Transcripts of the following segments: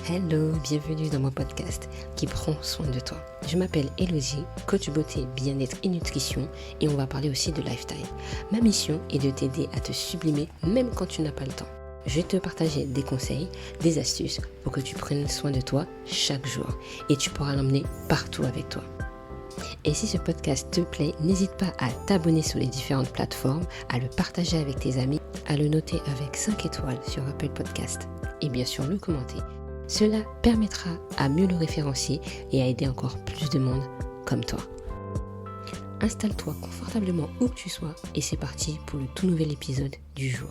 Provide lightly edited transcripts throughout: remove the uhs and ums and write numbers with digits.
Hello, bienvenue dans mon podcast qui prend soin de toi. Je m'appelle Elodie, coach beauté, bien-être et nutrition et on va parler aussi de lifestyle. Ma mission est de t'aider à te sublimer même quand tu n'as pas le temps. Je vais te partager des conseils, des astuces pour que tu prennes soin de toi chaque jour et tu pourras l'emmener partout avec toi. Et si ce podcast te plaît, n'hésite pas à t'abonner sur les différentes plateformes, à le partager avec tes amis, à le noter avec 5 étoiles sur Apple Podcast et bien sûr le commenter. Cela permettra à mieux le référencier et à aider encore plus de monde comme toi. Installe-toi confortablement où que tu sois et c'est parti pour le tout nouvel épisode du jour.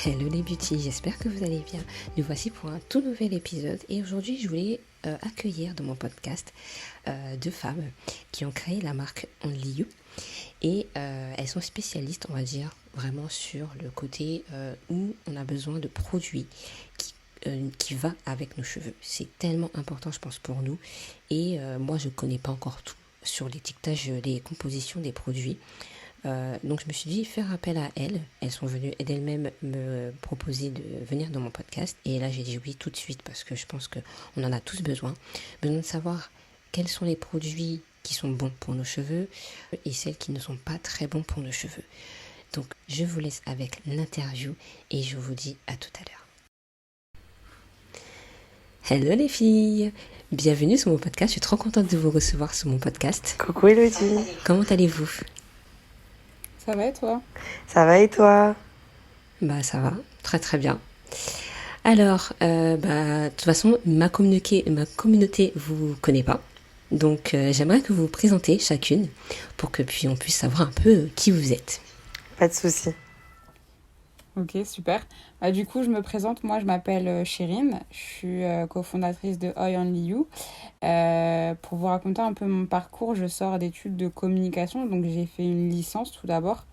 Hello les beauty, j'espère que vous allez bien. Nous voici pour un tout nouvel épisode et aujourd'hui je voulais accueillir dans mon podcast deux femmes qui ont créé la marque Only You et elles sont spécialistes, on va dire, vraiment sur le côté où on a besoin de produits qui va avec nos cheveux. C'est tellement important je pense pour nous et moi je ne connais pas encore tout sur l'étiquetage, les compositions des produits. Donc je me suis dit faire appel à elles. Elles sont venues d'elles-mêmes me proposer de venir dans mon podcast. Et là j'ai dit oui tout de suite parce que je pense qu'on en a tous besoin. Besoin de savoir quels sont les produits qui sont bons pour nos cheveux et celles qui ne sont pas très bons pour nos cheveux. Donc je vous laisse avec l'interview et je vous dis à tout à l'heure. Hello les filles, bienvenue sur mon podcast. Je suis trop contente de vous recevoir sur mon podcast. Coucou Elodie. Comment allez-vous ? Ça va et toi ? Ça va et toi ? Bah ça va, très très bien. Alors, de toute façon, ma communauté vous connaît pas. Donc j'aimerais que vous vous présentez chacune pour que puis on puisse savoir un peu qui vous êtes. Pas de souci. Ok, super. Du coup, je me présente. Moi, je m'appelle Chérine. Je suis cofondatrice de Oi Only You. Pour vous raconter un peu mon parcours, je sors d'études de communication. Donc, j'ai fait une licence tout d'abord.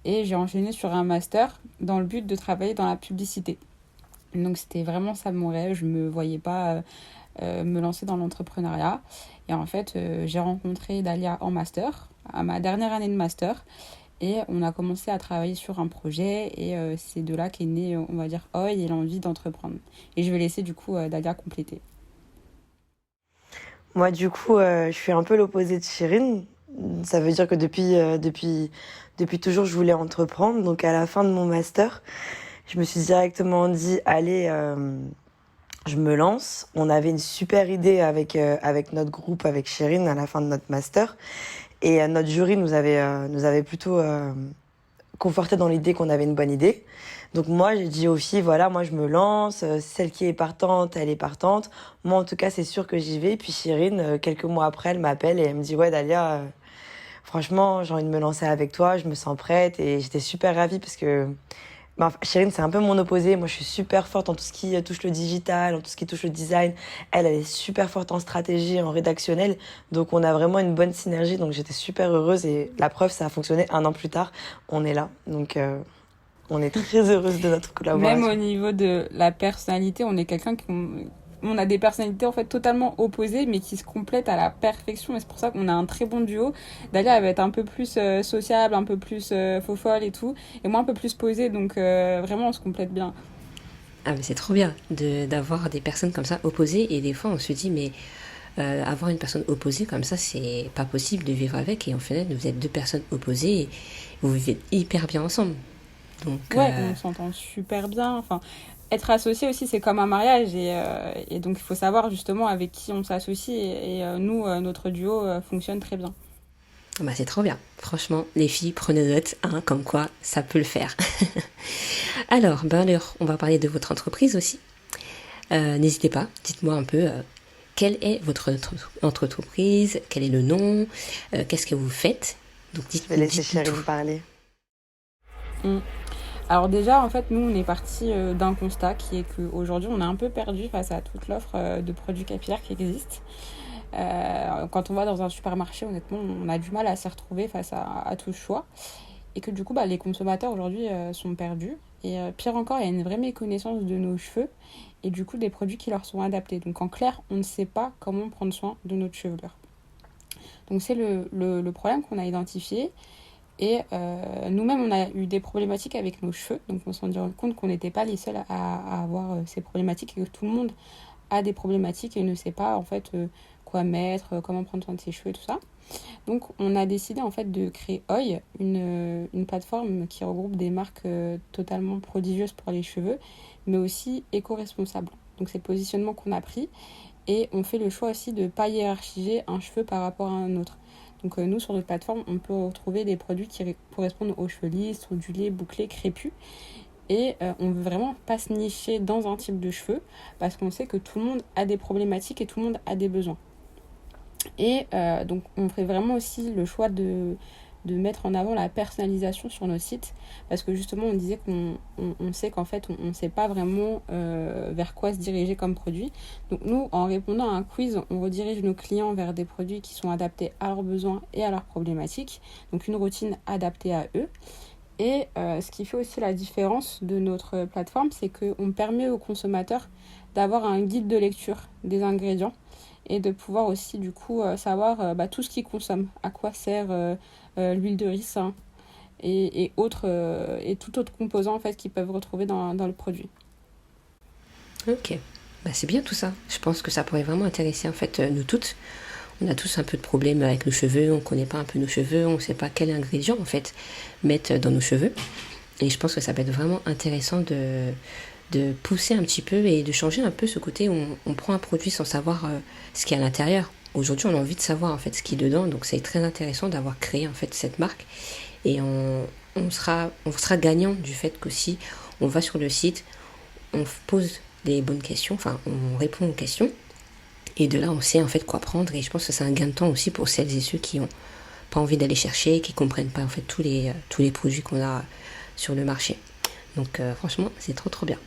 Et j'ai enchaîné sur un master dans le but de travailler dans la publicité. Donc, c'était vraiment ça mon rêve. Je ne me voyais pas me lancer dans l'entrepreneuriat. Et en fait, j'ai rencontré Dalia en master, à ma dernière année de master. Et on a commencé à travailler sur un projet et c'est de là qu'est né, on va dire, Oi et l'envie d'entreprendre. Et je vais laisser du coup Dalia compléter. Moi du coup, je suis un peu l'opposé de Chérine. Ça veut dire que depuis toujours, je voulais entreprendre. Donc à la fin de mon master, je me suis directement dit, allez, je me lance. On avait une super idée avec notre groupe, avec Chérine, à la fin de notre master. Et notre jury nous avait plutôt conforté dans l'idée qu'on avait une bonne idée. Donc moi, j'ai dit aux filles, voilà, moi je me lance, celle qui est partante, elle est partante. Moi, en tout cas, c'est sûr que j'y vais. Puis Chérine, quelques mois après, elle m'appelle et elle me dit, ouais, Dalia, franchement, j'ai envie de me lancer avec toi, je me sens prête. Et j'étais super ravie parce que Chérine, c'est un peu mon opposé. Moi, je suis super forte en tout ce qui touche le digital, en tout ce qui touche le design. Elle est super forte en stratégie, en rédactionnel. Donc, on a vraiment une bonne synergie. Donc, j'étais super heureuse. Et la preuve, ça a fonctionné 1 an plus tard. On est là. Donc, on est très heureuse de notre collaboration. Même au niveau de la personnalité, on est quelqu'un on a des personnalités en fait totalement opposées mais qui se complètent à la perfection et c'est pour ça qu'on a un très bon duo. Dalia elle va être un peu plus sociable, un peu plus faux-folle et tout et moi un peu plus posée donc vraiment on se complète bien. Ah mais c'est trop bien d'avoir des personnes comme ça opposées et des fois on se dit mais avoir une personne opposée comme ça c'est pas possible de vivre avec et en fait vous êtes deux personnes opposées et vous vivez hyper bien ensemble. Donc, ouais, on s'entend super bien. Enfin, être associé aussi, c'est comme un mariage. Et donc, il faut savoir justement avec qui on s'associe. Et nous, notre duo fonctionne très bien. Bah, c'est trop bien. Franchement, les filles, prenez note, hein, comme quoi ça peut le faire. Alors, on va parler de votre entreprise aussi. N'hésitez pas, dites-moi un peu quelle est votre entreprise, quel est le nom, qu'est-ce que vous faites. Donc, je vais laisser Chérine parler. Alors déjà, en fait, nous, on est parti d'un constat qui est qu'aujourd'hui, on est un peu perdu face à toute l'offre de produits capillaires qui existe. Quand on va dans un supermarché, honnêtement, on a du mal à s'y retrouver face à tout ce choix. Et que du coup, les consommateurs aujourd'hui sont perdus. Et pire encore, il y a une vraie méconnaissance de nos cheveux et du coup des produits qui leur sont adaptés. Donc en clair, on ne sait pas comment prendre soin de notre chevelure. Donc c'est le problème qu'on a identifié. Et nous-mêmes, on a eu des problématiques avec nos cheveux. Donc on s'est rendu compte qu'on n'était pas les seuls à avoir ces problématiques et que tout le monde a des problématiques et ne sait pas en fait quoi mettre, comment prendre soin de ses cheveux et tout ça. Donc on a décidé en fait de créer Oi, une plateforme qui regroupe des marques totalement prodigieuses pour les cheveux, mais aussi éco-responsables. Donc c'est le positionnement qu'on a pris et on fait le choix aussi de ne pas hiérarchiser un cheveu par rapport à un autre. Donc nous sur notre plateforme on peut retrouver des produits qui correspondent aux cheveux lisses, ondulés, bouclés, crépus. Et on ne veut vraiment pas se nicher dans un type de cheveux parce qu'on sait que tout le monde a des problématiques et tout le monde a des besoins. Et donc on fait vraiment aussi le choix de mettre en avant la personnalisation sur nos sites parce que justement on disait qu'on sait qu'en fait on ne sait pas vraiment vers quoi se diriger comme produit. Donc nous, en répondant à un quiz, on redirige nos clients vers des produits qui sont adaptés à leurs besoins et à leurs problématiques, donc une routine adaptée à eux. Et ce qui fait aussi la différence de notre plateforme, c'est qu'on permet aux consommateurs d'avoir un guide de lecture des ingrédients et de pouvoir aussi du coup savoir tout ce qu'ils consomment, à quoi sert l'huile de ricin et autres et tout autre composant en fait qu'ils peuvent retrouver dans le produit. Ok, c'est bien tout ça. Je pense que ça pourrait vraiment intéresser en fait nous toutes. On a tous un peu de problèmes avec nos cheveux, on ne connaît pas un peu nos cheveux, on ne sait pas quel ingrédient en fait mettre dans nos cheveux. Et je pense que ça peut être vraiment intéressant de pousser un petit peu et de changer un peu ce côté où on prend un produit sans savoir ce qu'il y a à l'intérieur. Aujourd'hui, on a envie de savoir en fait ce qui est dedans, donc c'est très intéressant d'avoir créé en fait cette marque. Et on sera gagnant du fait qu'aussi on va sur le site, on pose les bonnes questions, enfin on répond aux questions. Et de là, on sait en fait quoi prendre. Et je pense que c'est un gain de temps aussi pour celles et ceux qui n'ont pas envie d'aller chercher, qui ne comprennent pas en fait tous les produits qu'on a sur le marché. Donc franchement, c'est trop bien.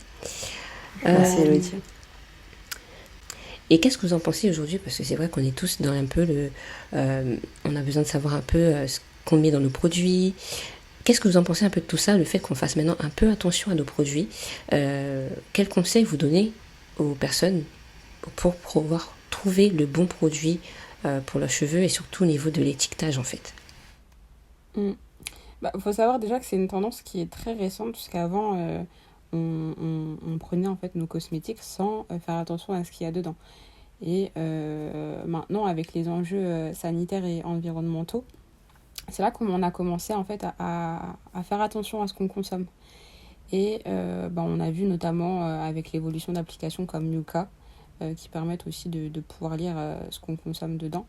Merci Elodie. Et qu'est-ce que vous en pensez aujourd'hui? Parce que c'est vrai qu'on est tous dans un peu on a besoin de savoir un peu ce qu'on met dans nos produits. Qu'est-ce que vous en pensez un peu de tout ça, le fait qu'on fasse maintenant un peu attention à nos produits? Quels conseils vous donnez aux personnes pour pouvoir trouver le bon produit pour leurs cheveux et surtout au niveau de l'étiquetage en fait? Faut savoir déjà que c'est une tendance qui est très récente puisqu'avant on prenait en fait nos cosmétiques sans faire attention à ce qu'il y a dedans. Et maintenant avec les enjeux sanitaires et environnementaux, c'est là qu'on a commencé en fait à faire attention à ce qu'on consomme. Et on a vu notamment avec l'évolution d'applications comme Yuka qui permettent aussi de pouvoir lire ce qu'on consomme dedans.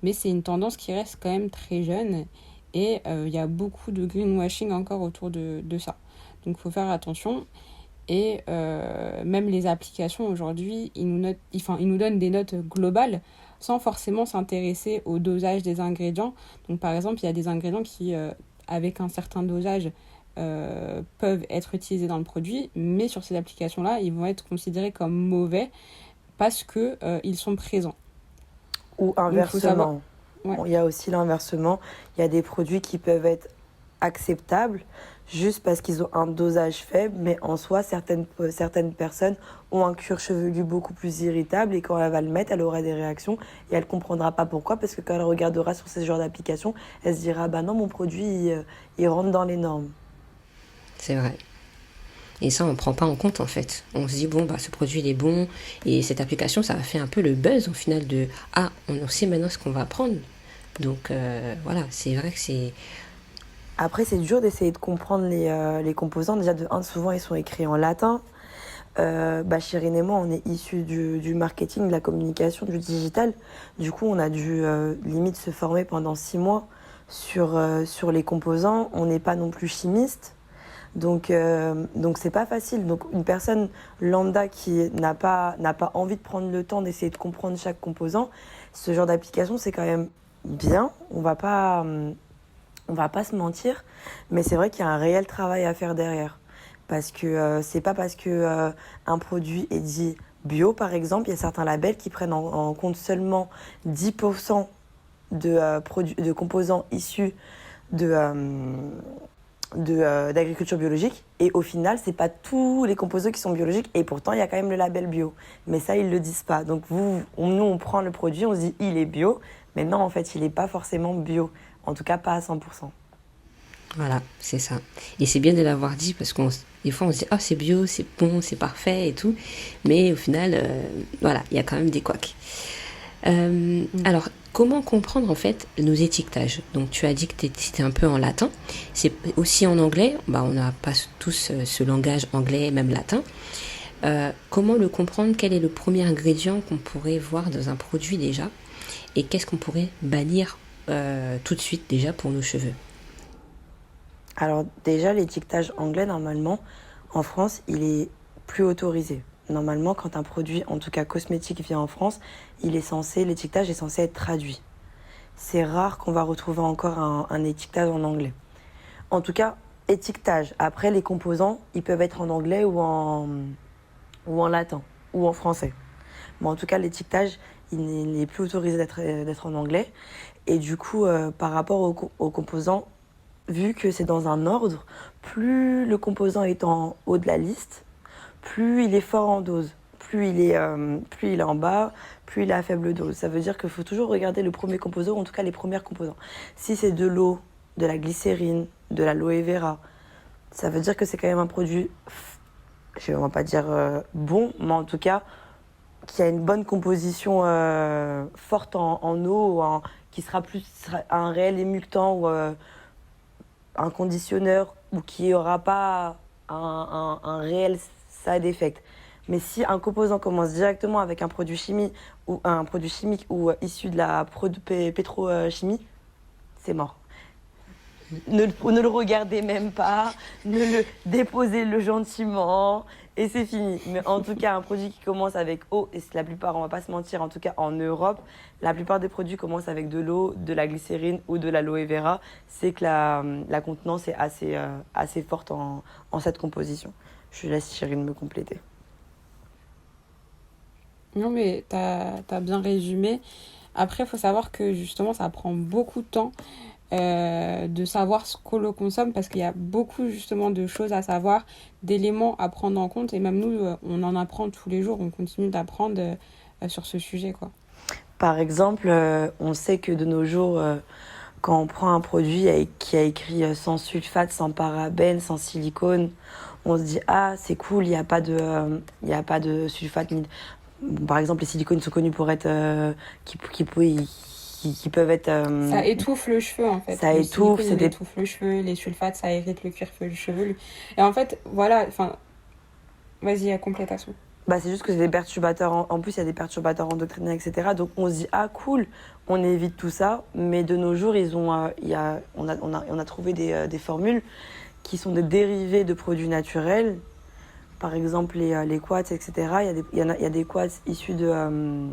Mais c'est une tendance qui reste quand même très jeune et il y a beaucoup de greenwashing encore autour de ça. Donc il faut faire attention. Et même les applications aujourd'hui, ils nous donnent des notes globales sans forcément s'intéresser au dosage des ingrédients. Donc par exemple, il y a des ingrédients qui, avec un certain dosage, peuvent être utilisés dans le produit, mais sur ces applications-là, ils vont être considérés comme mauvais parce qu'ils sont présents. Ou inversement. Ouais. Bon, il y a aussi l'inversement. Il y a des produits qui peuvent être acceptables juste parce qu'ils ont un dosage faible, mais en soi, certaines personnes ont un cuir chevelu beaucoup plus irritable et quand elle va le mettre, elle aura des réactions et elle ne comprendra pas pourquoi, parce que quand elle regardera sur ce genre d'application, elle se dira « non, mon produit, il rentre dans les normes ». C'est vrai. Et ça, on ne prend pas en compte en fait. On se dit, ce produit il est bon. Et cette application, ça a fait un peu le buzz au final de « Ah, on sait maintenant ce qu'on va prendre ». Donc voilà, c'est vrai que c'est... Après, c'est dur d'essayer de comprendre les composants. Déjà, souvent, ils sont écrits en latin. Chirine et moi, on est issus du marketing, de la communication, du digital. Du coup, on a dû limite se former pendant 6 mois sur les composants. On n'est pas non plus chimiste. Donc c'est pas facile. Donc une personne lambda qui n'a pas envie de prendre le temps d'essayer de comprendre chaque composant, ce genre d'application c'est quand même bien. On va pas se mentir, mais c'est vrai qu'il y a un réel travail à faire derrière. Parce que c'est pas parce que un produit est dit bio par exemple, il y a certains labels qui prennent en compte seulement 10% de composants issus d'agriculture biologique et au final c'est pas tous les composants qui sont biologiques et pourtant il y a quand même le label bio, mais ça ils le disent pas. Donc nous on prend le produit, on se dit il est bio, Mais non, en fait, il n'est pas forcément bio. En tout cas, pas à 100%. Voilà, c'est ça. Et c'est bien de l'avoir dit parce des fois on se dit c'est bio, c'est bon, c'est parfait et tout. Mais au final, voilà, il y a quand même des couacs. Alors, comment comprendre en fait nos étiquetages? Donc tu as dit que c'était un peu en latin. C'est aussi en anglais. On n'a pas tous ce langage anglais, même latin. Comment le comprendre? Quel est le premier ingrédient qu'on pourrait voir dans un produit déjà? Et qu'est-ce qu'on pourrait bannir tout de suite déjà pour nos cheveux? Alors déjà, l'étiquetage anglais, normalement, en France, il est plus autorisé. Normalement, quand un produit, en tout cas cosmétique, vient en France, l'étiquetage est censé être traduit. C'est rare qu'on va retrouver encore un étiquetage en anglais. En tout cas, étiquetage. Après, les composants, ils peuvent être en anglais ou en latin ou en français. Mais en tout cas, l'étiquetage, il n'est plus autorisé d'être en anglais. Et du coup, par rapport aux composants, vu que c'est dans un ordre, plus le composant est en haut de la liste, plus il est fort en dose. Plus il est en bas, plus il est à faible dose. Ça veut dire qu'il faut toujours regarder le premier composant, ou en tout cas les premiers composants. Si c'est de l'eau, de la glycérine, de l'aloe vera, ça veut dire que c'est quand même un produit, je ne vais pas dire bon, mais en tout cas qui a une bonne composition forte en eau, qui sera un réel émulctant ou un conditionneur, ou qui n'aura pas un réel side effect. Mais si un composant commence directement avec un produit chimique ou issu de la pétrochimie, c'est mort. Ne le regardez même pas, déposez-le gentiment et c'est fini. Mais en tout cas, un produit qui commence avec eau, et la plupart, on va pas se mentir, en tout cas en Europe, la plupart des produits commencent avec de l'eau, de la glycérine ou de l'aloe vera, c'est que la contenance est assez forte en cette composition. Je laisse Chérine me compléter. Non, mais t'as bien résumé. Après, il faut savoir que justement, ça prend beaucoup de temps de savoir ce qu'on le consomme parce qu'il y a beaucoup justement de choses à savoir, d'éléments à prendre en compte. Et même nous, on en apprend tous les jours. On continue d'apprendre sur ce sujet, quoi. Par exemple, on sait que de nos jours, quand on prend un produit qui a écrit sans sulfate, sans parabènes, sans silicone, on se dit c'est cool, il n'y a pas de sulfate. Par exemple, les silicones sont connus pour être qui peuvent être ça étouffe le cheveu en fait. Ça étouffe, étouffe le cheveu, les sulfates ça irrite le cuir chevelu. Et en fait, voilà, vas-y, complète à tout. C'est juste que c'est des perturbateurs. En plus, il y a des perturbateurs endocriniens, etc. Donc, on se dit cool, on évite tout ça. Mais de nos jours, on a trouvé des formules qui sont des dérivés de produits naturels. Par exemple, les quartz, etc. Il y a des quartz issus de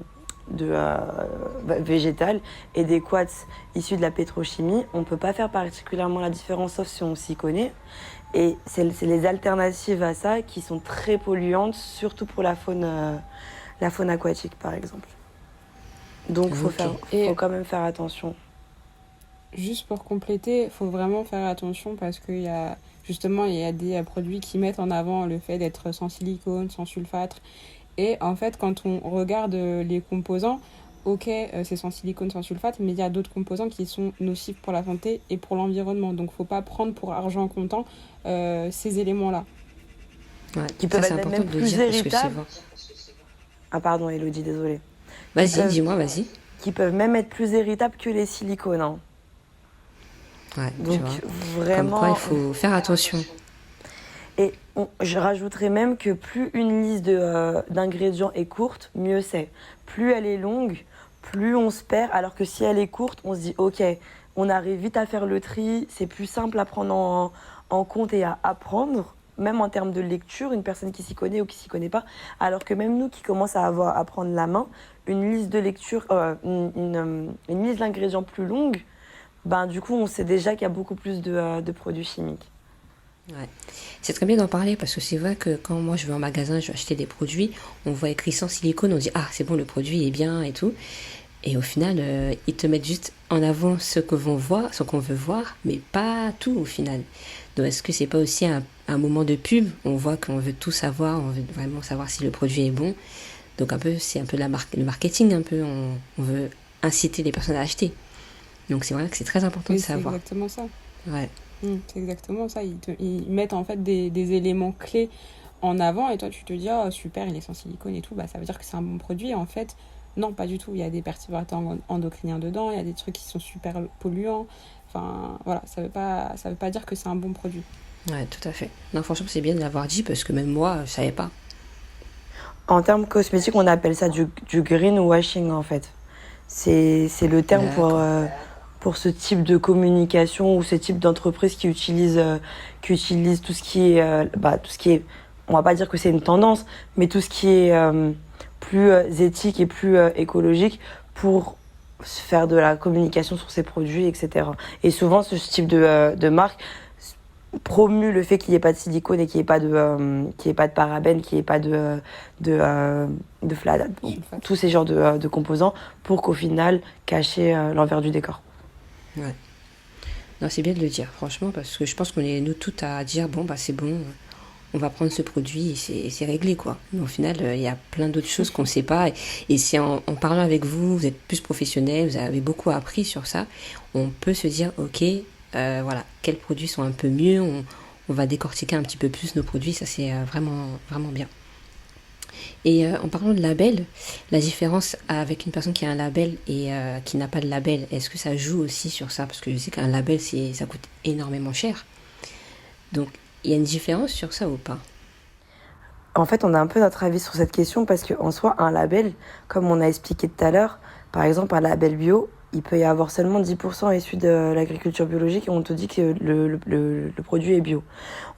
végétal et des quartz issus de la pétrochimie. On ne peut pas faire particulièrement la différence sauf si on s'y connaît. Et c'est les alternatives à ça qui sont très polluantes, surtout pour la faune aquatique, par exemple. Donc, il faut quand même faire attention. Juste pour compléter, il faut vraiment faire attention parce qu'il y a des produits qui mettent en avant le fait d'être sans silicone, sans sulfate. Et en fait, quand on regarde les composants, c'est sans silicone, sans sulfate, mais il y a d'autres composants qui sont nocifs pour la santé et pour l'environnement. Donc, il ne faut pas prendre pour argent comptant ces éléments-là. Ouais, qui peuvent être même plus irritables. Pardon, Elodie, désolée. Vas-y, dis-moi, vas-y. Qui peuvent même être plus irritables que les silicones. Hein. Ouais, donc, vraiment... Comme quoi, il faut faire attention. Et je rajouterais même que plus une liste d'ingrédients est courte, mieux c'est. Plus elle est longue, plus on se perd. Alors que si elle est courte, on se dit ok, on arrive vite à faire le tri, c'est plus simple à prendre en compte et à apprendre, même en termes de lecture, une personne qui s'y connaît ou qui s'y connaît pas. Alors que même nous qui commençons à prendre la main, une liste de lecture, une liste d'ingrédients plus longue, du coup on sait déjà qu'il y a beaucoup plus de produits chimiques. Ouais. C'est très bien d'en parler parce que c'est vrai que quand moi je vais en magasin, je vais acheter des produits, on voit écrit sans silicone, on dit c'est bon, le produit est bien et tout. Et au final, ils te mettent juste en avant ce qu'on veut voir, mais pas tout au final. Donc est-ce que c'est pas aussi un moment de pub? On voit qu'on veut tout savoir, on veut vraiment savoir si le produit est bon. Donc c'est un peu le marketing, un peu, on veut inciter les personnes à acheter. Donc c'est vrai que c'est très important Oui, de c'est savoir. exactement ça. Ouais, C'est exactement ça. Ils mettent en fait des éléments clés en avant et toi tu te dis oh super il est sans silicone et tout, bah ça veut dire que c'est un bon produit. Et en fait non, pas du tout. Il y a des perturbateurs endocriniens dedans, il y a des trucs qui sont super polluants. Enfin voilà, ça veut pas dire que c'est un bon produit. ouais, tout à fait. Non, franchement, c'est bien de l'avoir dit parce que même moi, je savais pas. En termes cosmétiques, on appelle ça du greenwashing en fait. C'est le terme D'accord. pour ce type de communication ou ce type d'entreprise qui utilise tout ce qui est, tout ce qui est, on va pas dire que c'est une tendance, mais tout ce qui est plus éthique et plus écologique pour faire de la communication sur ses produits, etc. Et souvent, ce type de marque promue le fait qu'il n'y ait pas de silicone et qu'il y ait pas de parabènes, qu'il n'y ait pas de, euh, de fla- Sulfate. tous ces genres de composants pour qu'au final cacher l'envers du décor. Ouais. Non, c'est bien de le dire, franchement, parce que je pense qu'on est nous toutes à dire bon, bah c'est bon, on va prendre ce produit et c'est réglé, quoi. Mais au final, il y a plein d'autres choses qu'on ne sait pas. Et c'est en parlant avec vous, vous êtes plus professionnel, vous avez beaucoup appris sur ça, on peut se dire ok, voilà, quels produits sont un peu mieux, on va décortiquer un petit peu plus nos produits, ça c'est vraiment, vraiment bien. Et en parlant de label, la différence avec une personne qui a un label et qui n'a pas de label, est-ce que ça joue aussi sur ça? Parce que je sais qu'un label, ça coûte énormément cher. Donc, il y a une différence sur ça ou pas? En fait, on a un peu notre avis sur cette question parce qu'en soi, un label, comme on a expliqué tout à l'heure, par exemple, un label bio, il peut y avoir seulement 10% issu de l'agriculture biologique et on te dit que le produit est bio.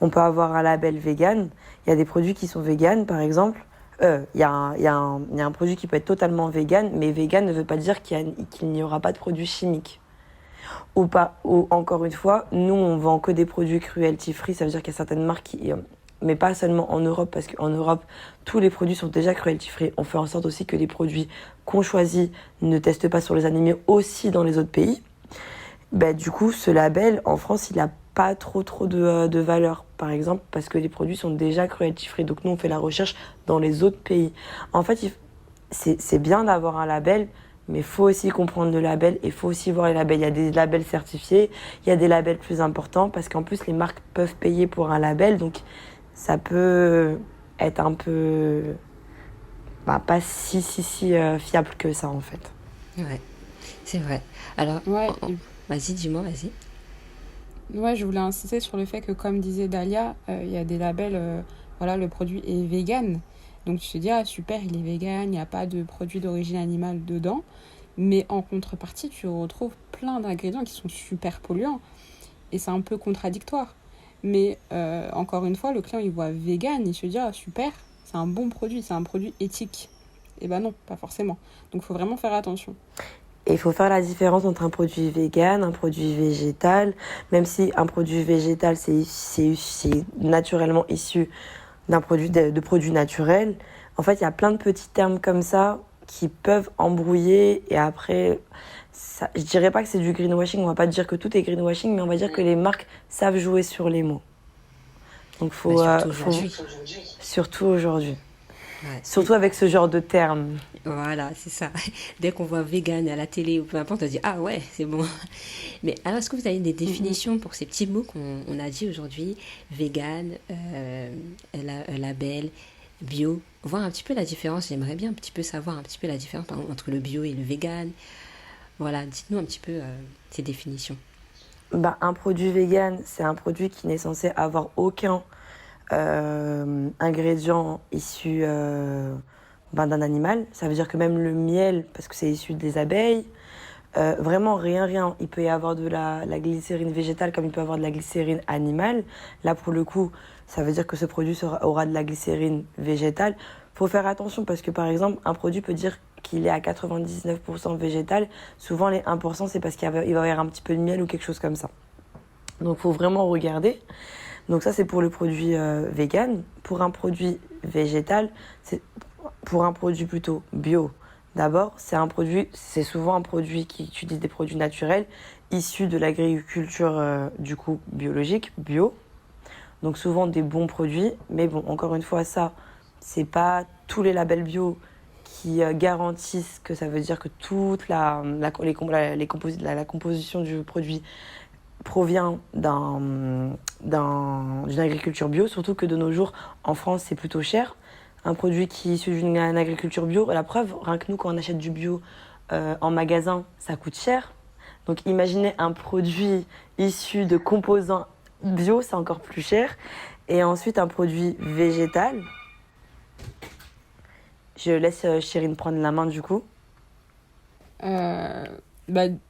On peut avoir un label vegan. Il y a des produits qui sont vegan, par exemple. Il y a un produit qui peut être totalement vegan, mais vegan ne veut pas dire qu'il n'y aura pas de produits chimiques. Ou pas, ou encore une fois, nous on vend que des produits cruelty free, ça veut dire qu'il y a certaines marques qui, mais pas seulement en Europe, parce qu'en Europe, tous les produits sont déjà cruelty free. On fait en sorte aussi que les produits qu'on choisit ne testent pas sur les animaux aussi dans les autres pays. Ben, du coup, ce label, en France, il n'a pas trop de valeur, par exemple, parce que les produits sont déjà cruelty free. Donc nous, on fait la recherche dans les autres pays. En fait, c'est bien d'avoir un label, mais il faut aussi comprendre le label et il faut aussi voir les labels. Il y a des labels certifiés, il y a des labels plus importants, parce qu'en plus, les marques peuvent payer pour un label, donc ça peut être un peu, pas si fiable que ça, en fait. Ouais, c'est vrai. Alors, Ouais, vas-y, dis-moi, vas-y. ouais, je voulais insister sur le fait que, comme disait Dalia, il y a des labels, voilà, le produit est vegan. Donc tu te dis, ah super, il est vegan, il n'y a pas de produit d'origine animale dedans. Mais en contrepartie, tu retrouves plein d'ingrédients qui sont super polluants. Et c'est un peu contradictoire. Mais encore une fois, le client, il voit vegan, il se dit, ah super, c'est un bon produit, c'est un produit éthique. Et ben non, pas forcément. Donc il faut vraiment faire attention. Et il faut faire la différence entre un produit vegan, un produit végétal, même si un produit végétal, c'est naturellement issu d'un produit de produits naturels. En fait, il y a plein de petits termes comme ça qui peuvent embrouiller et après, ça, je dirais pas que c'est du greenwashing, on va pas dire que tout est greenwashing, mais on va dire que les marques savent jouer sur les mots. Donc Bah, surtout faut aujourd'hui. surtout aujourd'hui. Ouais. Surtout avec ce genre de termes. Voilà, c'est ça. Dès qu'on voit vegan à la télé ou peu importe, on se dit ah ouais, c'est bon. Mais alors, est-ce que vous avez des définitions pour ces petits mots qu'on a dit aujourd'hui? Vegan, label, bio. Voir un petit peu la différence. J'aimerais bien un petit peu savoir un petit peu la différence par exemple, entre le bio et le vegan. Voilà, dites-nous un petit peu ces définitions. Un produit vegan, c'est un produit qui n'est censé avoir aucun ingrédient issu d'un animal. Ça veut dire que même le miel, parce que c'est issu des abeilles, vraiment rien. Il peut y avoir de la glycérine végétale comme il peut y avoir de la glycérine animale. Là, pour le coup, ça veut dire que ce produit aura de la glycérine végétale. Faut faire attention parce que, par exemple, un produit peut dire qu'il est à 99% végétal. Souvent, les 1%, c'est parce qu'il va y avoir un petit peu de miel ou quelque chose comme ça. Donc, faut vraiment regarder. Donc ça, c'est pour le produit vegan. Pour un produit végétal, c'est pour un produit plutôt bio. D'abord, c'est souvent un produit qui utilise des produits naturels issus de l'agriculture du coup biologique, bio. Donc souvent des bons produits, mais bon, encore une fois, ça, c'est pas tous les labels bio qui garantissent que ça veut dire que toute la composition du produit provient d'une agriculture bio, surtout que de nos jours, en France, c'est plutôt cher. Un produit qui est issu d'une agriculture bio, la preuve, rien que nous, quand on achète du bio en magasin, ça coûte cher. Donc imaginez un produit issu de composants bio, c'est encore plus cher. Et ensuite, un produit végétal. Je laisse Chérine prendre la main du coup.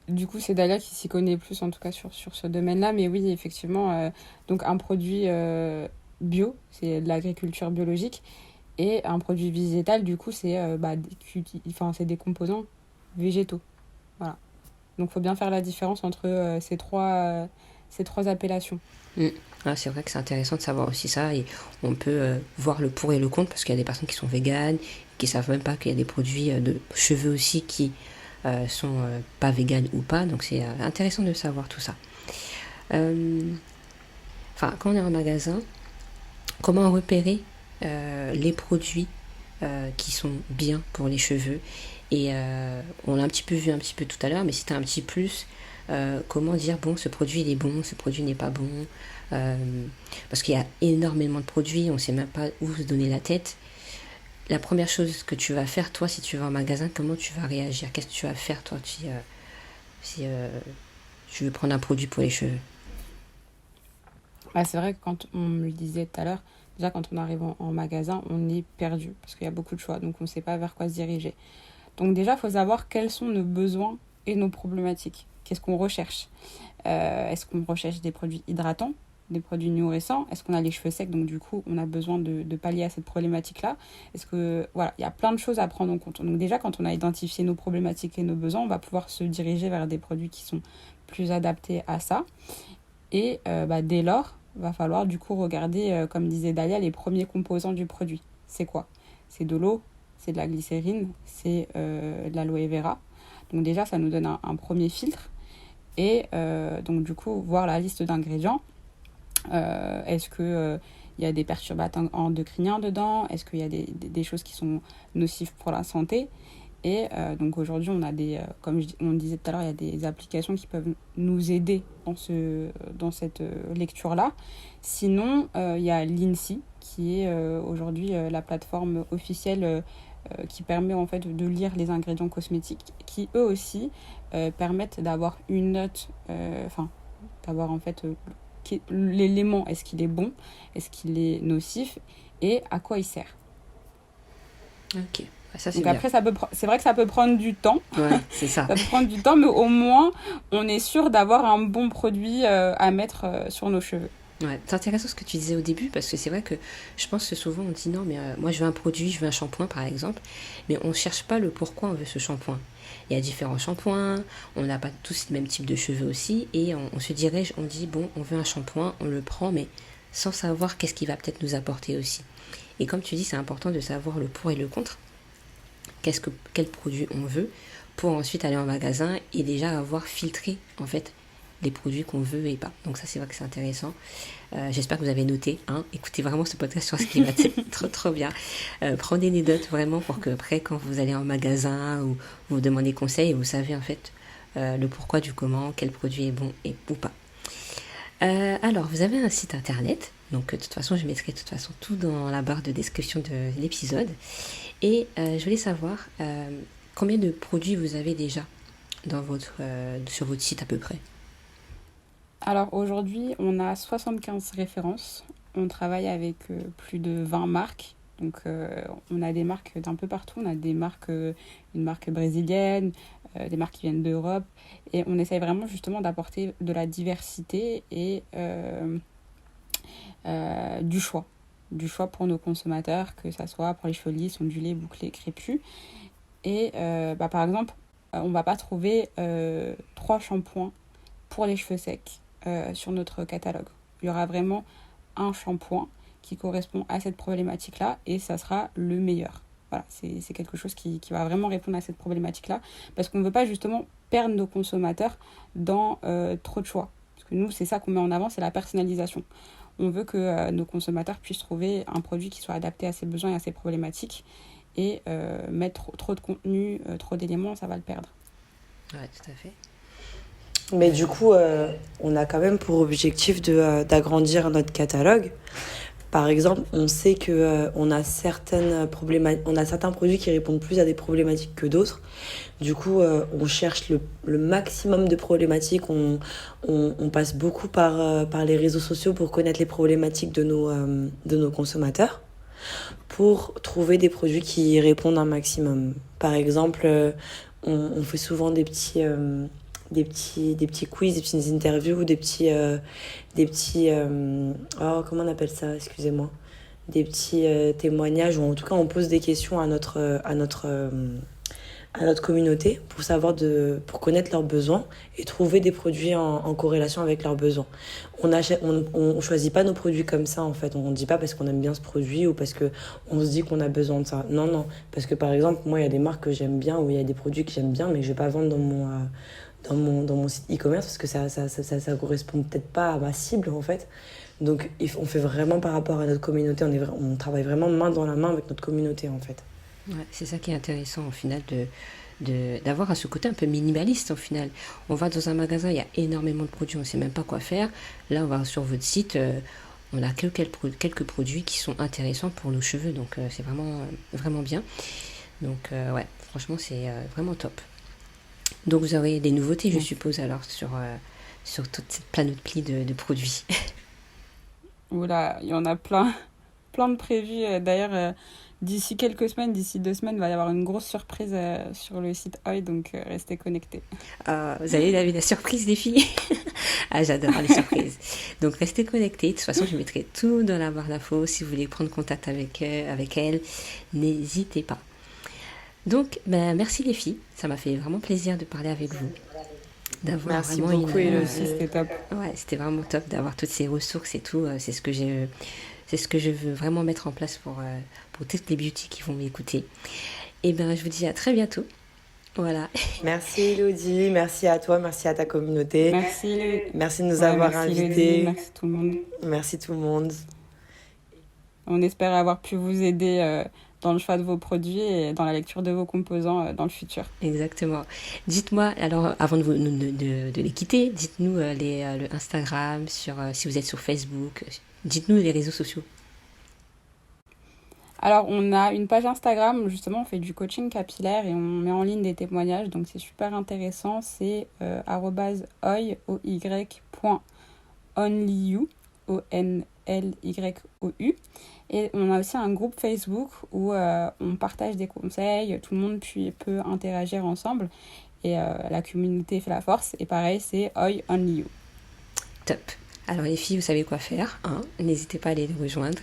Du coup, c'est Dalia qui s'y connaît plus, en tout cas sur ce domaine-là. Mais oui, effectivement, donc un produit bio, c'est de l'agriculture biologique. Et un produit végétal, du coup, c'est c'est des composants végétaux. Voilà. Donc, il faut bien faire la différence entre ces trois appellations. Ah, c'est vrai que c'est intéressant de savoir aussi ça, et on peut voir le pour et le contre, parce qu'il y a des personnes qui sont véganes, qui savent même pas qu'il y a des produits de cheveux aussi qui sont pas véganes ou pas, donc c'est intéressant de savoir tout ça. Quand on est en magasin, comment repérer les produits qui sont bien pour les cheveux? Et on l'a vu un petit peu tout à l'heure, mais si tu as un petit plus, comment dire, bon, ce produit il est bon, ce produit n'est pas bon, parce qu'il y a énormément de produits, on ne sait même pas où se donner la tête. La première chose que tu vas faire, toi, si tu vas en magasin, comment tu vas réagir? Qu'est-ce que tu vas faire, toi, si tu veux prendre un produit pour les cheveux? C'est vrai que quand on me le disait tout à l'heure, déjà quand on arrive en magasin, on est perdu, parce qu'il y a beaucoup de choix, donc on ne sait pas vers quoi se diriger. Donc déjà, il faut savoir quels sont nos besoins et nos problématiques. Qu'est-ce qu'on recherche? Est-ce qu'on recherche des produits hydratants, des produits nourrissants? Est-ce qu'on a les cheveux secs? Donc du coup, on a besoin de pallier à cette problématique-là. Voilà, il y a plein de choses à prendre en compte. Donc déjà, quand on a identifié nos problématiques et nos besoins, on va pouvoir se diriger vers des produits qui sont plus adaptés à ça. Et dès lors, il va falloir du coup regarder, comme disait Dalia, les premiers composants du produit. C'est quoi? C'est de l'eau, c'est de la glycérine, c'est de l'aloe vera. Donc déjà, ça nous donne un premier filtre. Et donc du coup, voir la liste d'ingrédients. Est-ce qu'il y a des perturbateurs endocriniens dedans? Est-ce qu'il y a des choses qui sont nocives pour la santé? Et donc aujourd'hui, on a comme on disait tout à l'heure, il y a des applications qui peuvent nous aider dans cette lecture-là. Sinon, il y a l'INSEE, qui est aujourd'hui la plateforme officielle qui permet en fait de lire les ingrédients cosmétiques, qui eux aussi permettent d'avoir une note, d'avoir en fait l'élément, est-ce qu'il est bon, est-ce qu'il est nocif et à quoi il sert. Ok, ça c'est donc bien. après, c'est vrai que ça peut prendre du temps. Ouais, c'est ça. Ça peut prendre du temps, mais au moins on est sûr d'avoir un bon produit à mettre sur nos cheveux. Ouais, c'est intéressant ce que tu disais au début, parce que c'est vrai que je pense que souvent on dit non, mais moi je veux un produit, je veux un shampoing par exemple, mais on ne cherche pas le pourquoi on veut ce shampoing. Il y a différents shampoings, on n'a pas tous le même type de cheveux aussi, et on se dirige, on dit bon, on veut un shampoing, on le prend, mais sans savoir qu'est-ce qu'il va peut-être nous apporter aussi. Et comme tu dis, c'est important de savoir le pour et le contre, quel produit on veut, pour ensuite aller en magasin et déjà avoir filtré en fait les produits qu'on veut et pas. Donc ça, c'est vrai que c'est intéressant. J'espère que vous avez noté. Écoutez vraiment ce podcast sur Skimat, c'est trop bien. Prenez des notes vraiment pour que après, quand vous allez en magasin ou vous demandez conseil, vous savez en fait le pourquoi du comment, quel produit est bon ou pas. Alors, vous avez un site internet. Donc de toute façon, je mettrai de toute façon tout dans la barre de description de l'épisode. Et je voulais savoir combien de produits vous avez déjà sur votre site à peu près. Alors aujourd'hui, on a 75 références. On travaille avec plus de 20 marques. Donc on a des marques d'un peu partout. On a des marques, une marque brésilienne, des marques qui viennent d'Europe. Et on essaye vraiment justement d'apporter de la diversité et du choix. Du choix pour nos consommateurs, que ça soit pour les cheveux lisses, ondulés, bouclés, crépus. Et par exemple, on ne va pas trouver 3 shampoings pour les cheveux secs sur notre catalogue. Il y aura vraiment un shampoing qui correspond à cette problématique-là et ça sera le meilleur. Voilà, c'est quelque chose qui va vraiment répondre à cette problématique-là parce qu'on ne veut pas justement perdre nos consommateurs dans trop de choix. Parce que nous, c'est ça qu'on met en avant, c'est la personnalisation. On veut que nos consommateurs puissent trouver un produit qui soit adapté à ses besoins et à ses problématiques. et mettre trop de contenu, trop d'éléments, ça va le perdre. Ouais, tout à fait. Mais du coup, on a quand même pour objectif d'agrandir notre catalogue. Par exemple, on sait que on a certains produits qui répondent plus à des problématiques que d'autres. Du coup, on cherche le maximum de problématiques. On passe beaucoup par les réseaux sociaux pour connaître les problématiques de nos consommateurs, pour trouver des produits qui répondent un maximum. Par exemple, on fait souvent des petits quiz, des petites interviews, comment on appelle ça, excusez-moi, des petits témoignages, ou en tout cas on pose des questions à notre communauté pour connaître leurs besoins et trouver des produits en corrélation avec leurs besoins. On choisit pas nos produits comme ça, en fait. On dit pas parce qu'on aime bien ce produit ou parce que on se dit qu'on a besoin de ça. Non, parce que par exemple, moi il y a des marques que j'aime bien ou il y a des produits que j'aime bien mais que je vais pas vendre dans mon site e-commerce parce que ça correspond peut-être pas à ma cible, en fait. Donc on fait vraiment par rapport à notre communauté, on travaille vraiment main dans la main avec notre communauté, en fait. Ouais, c'est ça qui est intéressant au final d'avoir à ce côté un peu minimaliste au final. On va dans un magasin, il y a énormément de produits, on ne sait même pas quoi faire. Là, on va sur votre site, on a quelques produits qui sont intéressants pour nos cheveux, donc c'est vraiment bien. Donc ouais, franchement, c'est vraiment top. Donc vous aurez des nouveautés, je suppose, alors sur toute cette panoplie de produits. Oula, il y en a plein de prévus. D'ailleurs, d'ici quelques semaines, d'ici 2 semaines, il va y avoir une grosse surprise sur le site OI, donc restez connectés. Vous allez la surprise, les filles. Ah, j'adore les surprises. Donc restez connectés. De toute façon, je mettrai tout dans la barre d'infos. Si vous voulez prendre contact avec elle, n'hésitez pas. Donc, merci les filles. Ça m'a fait vraiment plaisir de parler avec vous. Merci beaucoup, Elodie. C'était top. Ouais, c'était vraiment top d'avoir toutes ces ressources et tout. C'est ce que je veux vraiment mettre en place pour toutes les beauty qui vont m'écouter. Et je vous dis à très bientôt. Voilà. Merci Elodie, merci à toi, merci à ta communauté. Merci de nous avoir invités. Merci tout le monde. Merci tout le monde. On espère avoir pu vous aider dans le choix de vos produits et dans la lecture de vos composants dans le futur. Exactement. Dites-moi, alors avant de les quitter, dites-nous le Instagram, si vous êtes sur Facebook, dites-nous les réseaux sociaux. Alors, on a une page Instagram, justement, on fait du coaching capillaire et on met en ligne des témoignages, donc c'est super intéressant, c'est @oy.onlyu, ONLYOU. Et on a aussi un groupe Facebook où on partage des conseils, tout le monde peut interagir ensemble et la communauté fait la force. Et pareil, c'est OI Only You. Top. Alors les filles, vous savez quoi faire, hein. N'hésitez pas à aller les rejoindre.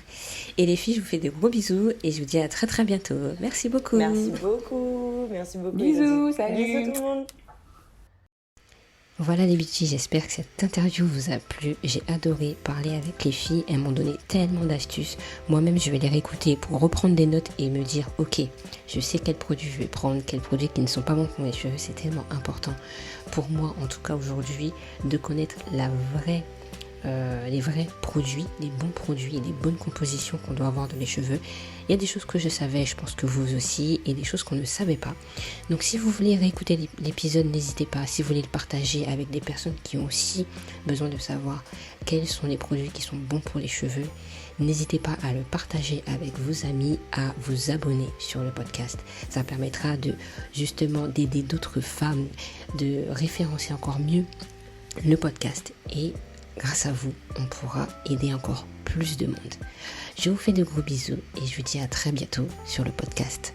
Et les filles, je vous fais de gros bisous et je vous dis à très très bientôt. Merci beaucoup. Merci beaucoup. Bisous, salut. Bisous tout le monde. Voilà les beauty, j'espère que cette interview vous a plu. J'ai adoré parler avec les filles, elles m'ont donné tellement d'astuces. Moi-même, je vais les réécouter pour reprendre des notes et me dire, ok, je sais quels produits je vais prendre, quels produits qui ne sont pas bons pour mes cheveux. C'est tellement important pour moi, en tout cas aujourd'hui, de connaître les vrais produits, les bons produits et les bonnes compositions qu'on doit avoir dans les cheveux. Il y a des choses que je savais, je pense que vous aussi, et des choses qu'on ne savait pas. Donc si vous voulez réécouter l'épisode, n'hésitez pas. Si vous voulez le partager avec des personnes qui ont aussi besoin de savoir quels sont les produits qui sont bons pour les cheveux, n'hésitez pas à le partager avec vos amis, à vous abonner sur le podcast. Ça permettra d'aider d'autres femmes, de référencer encore mieux le podcast et grâce à vous, on pourra aider encore plus de monde. Je vous fais de gros bisous et je vous dis à très bientôt sur le podcast.